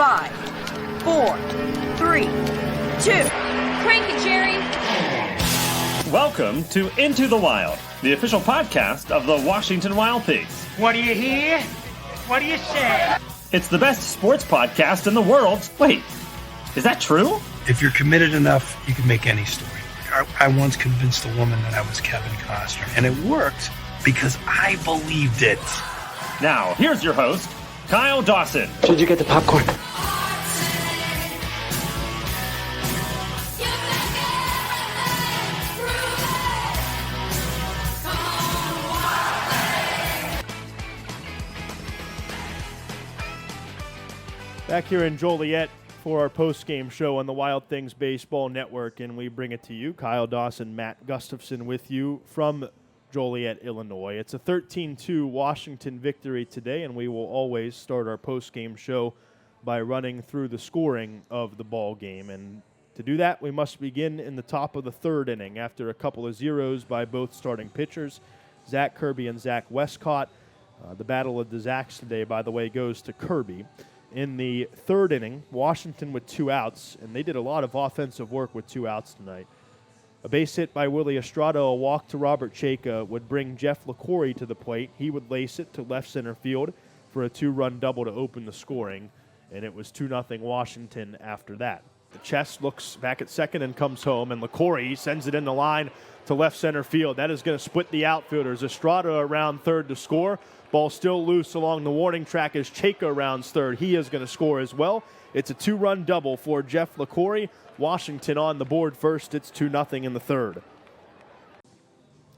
5, 4, 3, 2. Crank it, Jerry. Welcome to Into the Wild, the official podcast of the Washington Wild Pigs. What do you hear? What do you say? It's the best sports podcast in the world. Wait, is that true? If you're committed enough, you can make any story. I once convinced a woman that I was Kevin Costner, and it worked because I believed it. Now, here's your host, Kyle Dawson. Did you get the popcorn? Back here in Joliet for our post-game show on the Wild Things Baseball Network, and we bring it to you. Kyle Dawson, Matt Gustafson with you from Joliet, Illinois. It's a 13-2 Washington victory today, and we will always start our post-game show by running through the scoring of the ball game. And to do that, we must begin in the top of the third inning after a couple of zeros by both starting pitchers, Zach Kirby and Zach Westcott. The battle of the Zacks today, by the way, goes to Kirby. In the third inning, Washington with 2 outs, and they did a lot of offensive work with 2 outs tonight. A base hit by Willie Estrada, a walk to Robert Chayka would bring Jeff LaCorey to the plate. He would lace it to left center field for a 2-run double to open the scoring, and it was 2-0 Washington after that. The Chest looks back at second and comes home, and LaCorey sends it in the line to left center field. That is going to split the outfielders. Estrada around third to score. Ball still loose along the warning track as Chayka rounds third. He is going to score as well. It's a 2-run double for Jeff LaCorey. Washington on the board first. It's 2-0 in the third.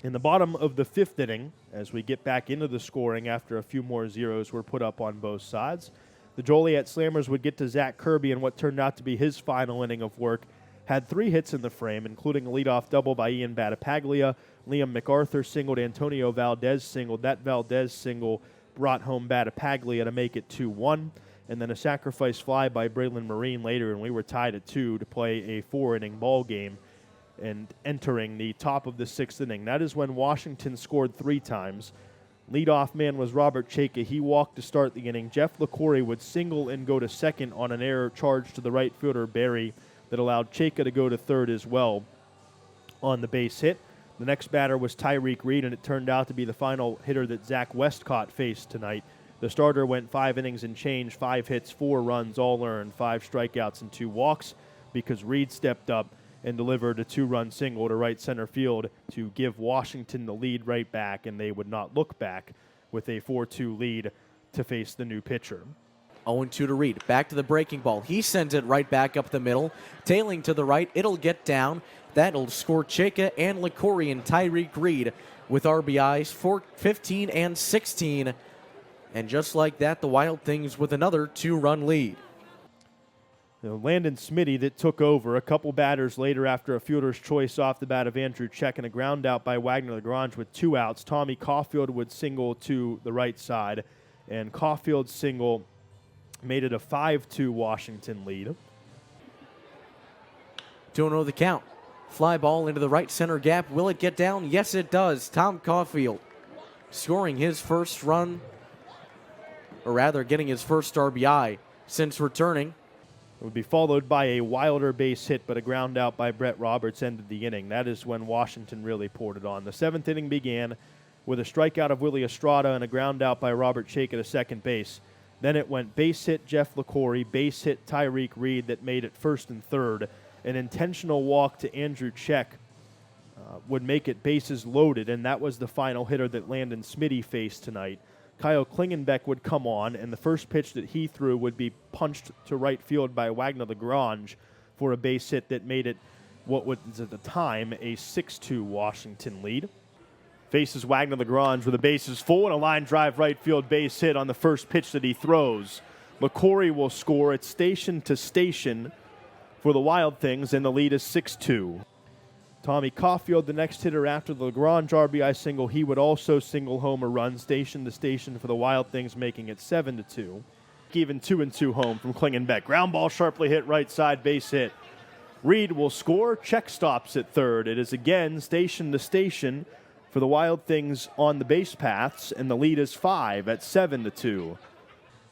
In the bottom of the fifth inning, as we get back into the scoring after a few more zeros were put up on both sides, the Joliet Slammers would get to Zach Kirby in what turned out to be his final inning of work. Had 3 hits in the frame, including a leadoff double by Ian Battipaglia. Liam MacArthur singled, Antonio Valdez singled. That Valdez single brought home Battipaglia to make it 2-1. And then a sacrifice fly by Braylon Marine later, and we were tied at 2 to play a 4-inning ball game and entering the top of the 6th inning. That is when Washington scored 3 times. Leadoff man was Robert Chayka. He walked to start the inning. Jeff LaCorey would single and go to second on an error charge to the right fielder, Barry, that allowed Chayka to go to third as well on the base hit. The next batter was Tyreek Reed, and it turned out to be the final hitter that Zach Westcott faced tonight. The starter went 5 innings and change, 5 hits, 4 runs, all earned, 5 strikeouts and 2 walks because Reed stepped up and delivered a 2-run single to right center field to give Washington the lead right back, and they would not look back with a 4-2 lead to face the new pitcher. 0-2 to Reed. Back to the breaking ball. He sends it right back up the middle. Tailing to the right. It'll get down. That'll score Chayka and LaCorey and Tyreek Reed with RBIs for 15 and 16. And just like that, the Wild Things with another 2-run lead. Landon Smitty that took over a couple batters later after a fielder's choice off the bat of Andrew Check and a ground out by Wagner Lagrange with 2 outs. Tommy Caulfield would single to the right side, and Caulfield's single made it a 5-2 Washington lead. 2-0 the count. Fly ball into the right center gap. Will it get down? Yes, it does. Tom Caulfield scoring his first run, or rather getting his first RBI since returning. It would be followed by a Wilder base hit, but a ground out by Brett Roberts ended the inning. That is when Washington really poured it on. The 7th inning began with a strikeout of Willie Estrada and a ground out by Robert Chayka to second base. Then it went base hit Jeff LaCorey, base hit Tyreek Reed that made it first and third. An intentional walk to Andrew Check would make it bases loaded, and that was the final hitter that Landon Smitty faced tonight. Kyle Klingenbeck would come on, and the first pitch that he threw would be punched to right field by Wagner Lagrange for a base hit that made it what was at the time a 6-2 Washington lead. Faces Wagner Lagrange with the bases full and a line drive right field base hit on the first pitch that he throws. LaCorey will score at station to station for the Wild Things, and the lead is 6-2. Tommy Caulfield, the next hitter after the Lagrange RBI single, he would also single home a run station to station for the Wild Things, making it 7-2. Even 2-2 home from Klingenbeck. Ground ball sharply hit right side, base hit. Reed will score. Check stops at third. It is again station to station for the Wild Things on the base paths, and the lead is 5 at 7-2.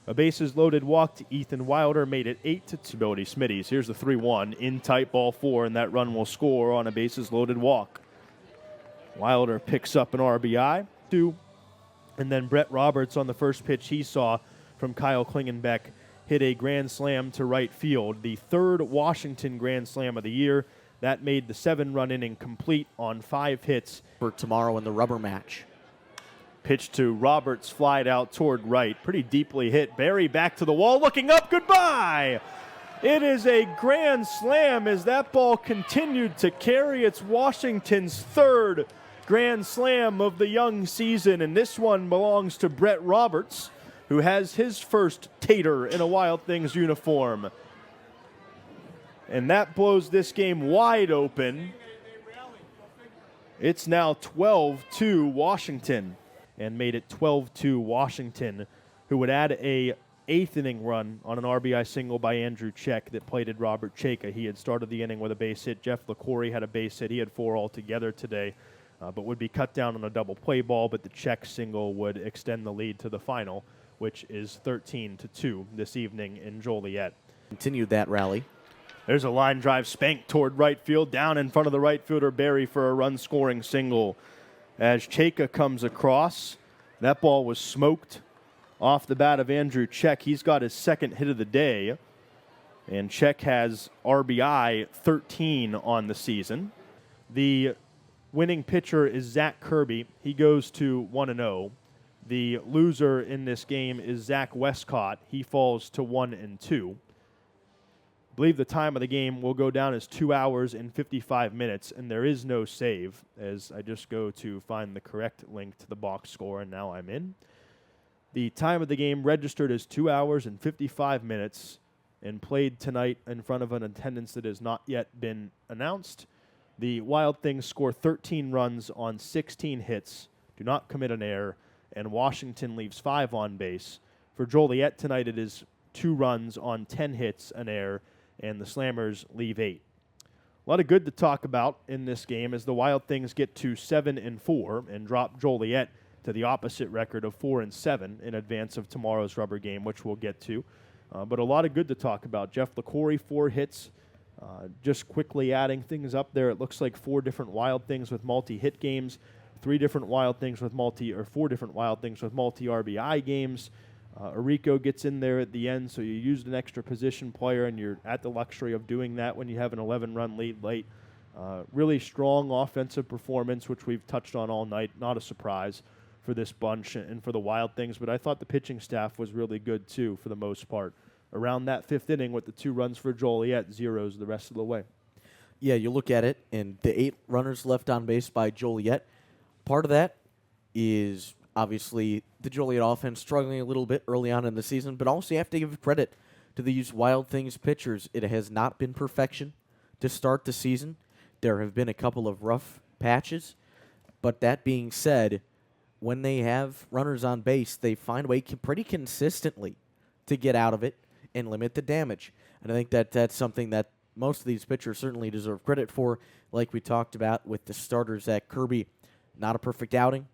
A bases loaded walk to Ethan Wilder made it 8-2. Ability Smitties. Here's the 3-1 in tight, ball 4, and that run will score on a bases loaded walk. Wilder picks up an RBI, 2, and then Brett Roberts on the first pitch he saw from Kyle Klingenbeck hit a grand slam to right field, the third Washington grand slam of the year. That made the 7-run inning complete on 5 hits. For tomorrow in the rubber match. Pitch to Roberts, flied out toward right, pretty deeply hit. Barry back to the wall, looking up, goodbye! It is a grand slam as that ball continued to carry. It's Washington's third grand slam of the young season, and this one belongs to Brett Roberts, who has his first tater in a Wild Things uniform. And that blows this game wide open. It's now 12-2 Washington, and made it 12-2 Washington, who would add a 8th inning run on an RBI single by Andrew Check that plated Robert Chayka. He had started the inning with a base hit. Jeff LaCorey had a base hit. He had 4 altogether today, but would be cut down on a double play ball, but the Check single would extend the lead to the final, which is 13-2 this evening in Joliet. Continued that rally. There's a line drive spanked toward right field, down in front of the right fielder Barry for a run-scoring single. As Chayka comes across, that ball was smoked off the bat of Andrew Check. He's got his second hit of the day, and Check has RBI 13 on the season. The winning pitcher is Zach Kirby. He goes to 1-0. The loser in this game is Zach Westcott. He falls to 1-2. I believe the time of the game will go down as 2 hours and 55 minutes, and there is no save, as I just go to find the correct link to the box score, and now I'm in. The time of the game registered as 2 hours and 55 minutes and played tonight in front of an attendance that has not yet been announced. The Wild Things score 13 runs on 16 hits, do not commit an error, and Washington leaves 5 on base. For Joliet tonight, it is 2 runs on 10 hits, an error, and the Slammers leave 8. A lot of good to talk about in this game as the Wild Things get to 7-4 and drop Joliet to the opposite record of 4-7 in advance of tomorrow's rubber game, which we'll get to. But a lot of good to talk about. Jeff LaCorey, 4 hits. Just quickly adding things up there, it looks like 4 different Wild Things with multi-hit games, 4 different Wild Things with multi-RBI games. Arico gets in there at the end, so you used an extra position player, and you're at the luxury of doing that when you have an 11-run lead late. Really strong offensive performance, which we've touched on all night. Not a surprise for this bunch and for the Wild Things, but I thought the pitching staff was really good, too, for the most part. Around that 5th inning with the 2 runs for Joliet, zeros the rest of the way. Yeah, you look at it, and the 8 runners left on base by Joliet. Part of that is obviously the Joliet offense struggling a little bit early on in the season, but also you have to give credit to these Wild Things pitchers. It has not been perfection to start the season. There have been a couple of rough patches, but that being said, when they have runners on base, they find a way pretty consistently to get out of it and limit the damage. And I think that that's something that most of these pitchers certainly deserve credit for, like we talked about with the starters at Kirby. Not a perfect outing,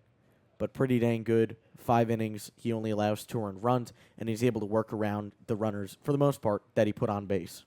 but pretty dang good. 5 innings, he only allows 2 earned runs, and he's able to work around the runners, for the most part, that he put on base.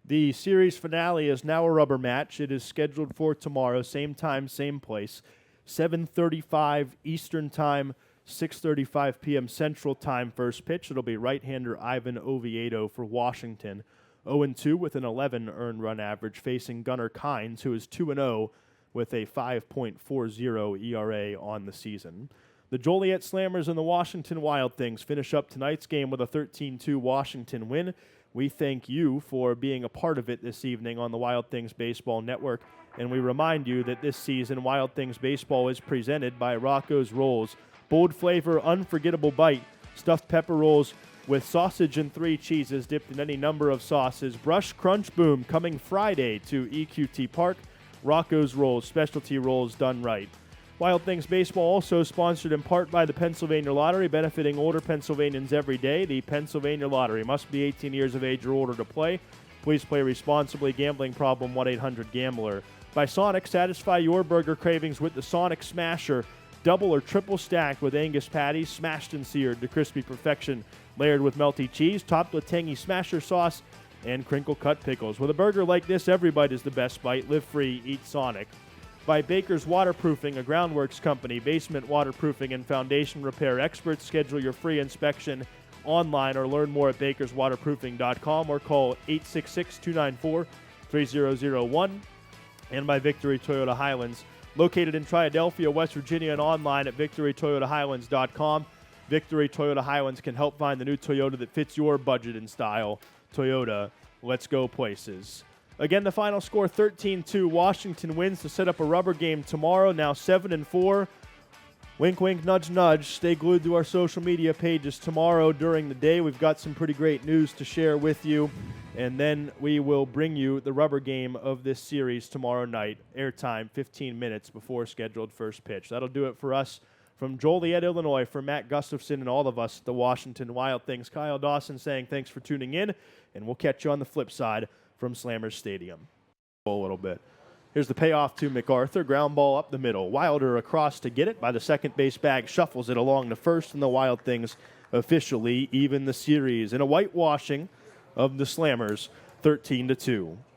The series finale is now a rubber match. It is scheduled for tomorrow, same time, same place, 7:35 Eastern Time, 6:35 p.m. Central Time first pitch. It'll be right-hander Ivan Oviedo for Washington, 0-2 with an 11 earned run average, facing Gunnar Kynes, who is 2-0 with a 5.40 ERA on the season. The Joliet Slammers and the Washington Wild Things finish up tonight's game with a 13-2 Washington win. We thank you for being a part of it this evening on the Wild Things Baseball Network, and we remind you that this season Wild Things Baseball is presented by Rocco's Rolls. Bold flavor, unforgettable bite, stuffed pepper rolls with sausage and 3 cheeses dipped in any number of sauces. Brush Crunch Boom coming Friday to EQT Park. Rocco's Rolls, specialty rolls done right. Wild Things Baseball also sponsored in part by the Pennsylvania Lottery, benefiting older Pennsylvanians every day. The Pennsylvania Lottery must be 18 years of age or older to play. Please play responsibly. Gambling problem, 1-800-GAMBLER. By Sonic, satisfy your burger cravings with the Sonic Smasher. Double or triple stacked with Angus patties, smashed and seared to crispy perfection. layered with melty cheese, topped with tangy smasher sauce, and crinkle-cut pickles. With a burger like this, every bite is the best bite. Live free, eat Sonic. By Baker's Waterproofing, a groundworks company, basement waterproofing and foundation repair experts. Schedule your free inspection online or learn more at bakerswaterproofing.com or call 866-294-3001. And by Victory Toyota Highlands, located in Triadelphia, West Virginia, and online at victorytoyotahighlands.com. Victory Toyota Highlands can help find the new Toyota that fits your budget and style. Toyota, let's go places. Again, the final score 13-2. Washington wins to set up a rubber game tomorrow, now 7-4. Wink, wink, nudge, nudge. Stay glued to our social media pages tomorrow during the day. We've got some pretty great news to share with you. And then we will bring you the rubber game of this series tomorrow night. Airtime 15 minutes before scheduled first pitch. That'll do it for us from Joliet, Illinois. For Matt Gustafson and all of us at the Washington Wild Things, Kyle Dawson saying thanks for tuning in. And we'll catch you on the flip side from Slammers Stadium. A little bit. Here's the payoff to MacArthur. Ground ball up the middle. Wilder across to get it by the second base bag. Shuffles it along to first, and the Wild Things officially even the series in a whitewashing of the Slammers, 13-2.